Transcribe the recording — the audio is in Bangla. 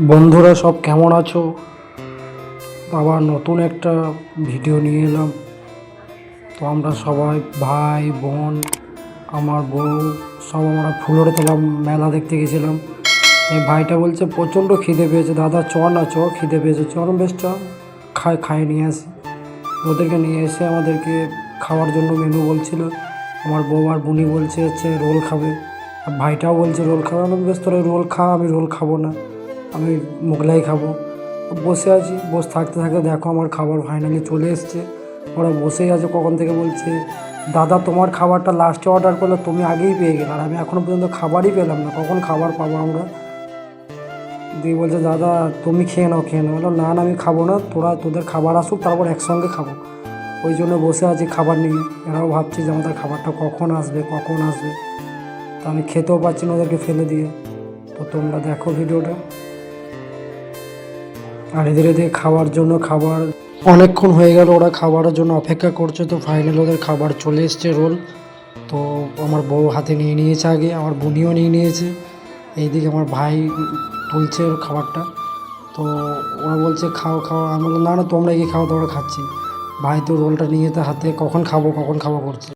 বন্ধুরা সব কেমন আছো? আবার নতুন একটা ভিডিও নিয়ে এলাম। তো আমরা সবাই ভাই বোন আমার বউ সব আমরা ফুলরতলা মেলা দেখতে গেছিলাম। এই ভাইটা বলছে প্রচণ্ড খিদে পেয়েছে, দাদা চ না চ, খিদে পেয়েছে, চল বেশ চ, খাই নিয়ে আসি। ওদেরকে নিয়ে এসে আমাদেরকে খাওয়ার জন্য মেনু বলছিল। আমার বউ আর বুনি বলছে হচ্ছে রোল খাবে, আর ভাইটাও বলছে রোল খাবে। আমি বেশ তোরা রোল খা, আমি রোল খাবো না, আমি মোগলাই খাবো। বসে আছি, বসে থাকতে থাকতে দেখো আমার খাবার ফাইনালি চলে এসছে। ওরা বসেই আছে কখন থেকে, বলছে দাদা তোমার খাবারটা লাস্টে অর্ডার করলে তুমি আগেই পেয়ে গেলে, আর আমি এখনও পর্যন্ত খাবারই পেলাম না, কখন খাবার পাবো আমরা। দিয়ে বলছে দাদা তুমি খেয়ে নাও বললাম না না আমি খাবো না, তোদের খাবার আসুক তারপর একসঙ্গে খাবো। ওই জন্য বসে আছি খাবার নিয়ে। এরাও ভাবছি যে আমাদের খাবারটা কখন আসবে। তো আমি খেতেও পাচ্ছি না ওদেরকে ফেলে দিয়ে। তো তোমরা দেখো ভিডিওটা। আর এদের খাওয়ার জন্য খাবার অনেকক্ষণ হয়ে গেল, ওরা খাবারের জন্য অপেক্ষা করছে। তো ফাইনাল ওদের খাবার চলে এসছে, রোল। তো আমার বউ হাতে নিয়ে নিয়েছে আগে, আমার বোনিও নিয়ে নিয়েছে। এইদিকে আমার ভাই তুলছে ওর খাবারটা। তো ওরা বলছে খাও খাও, আমি বললাম না না তোমরা কি খাও, তোমরা খাচ্ছি। ভাই তো রোলটা নিয়ে তো হাতে কখন খাবো করছে।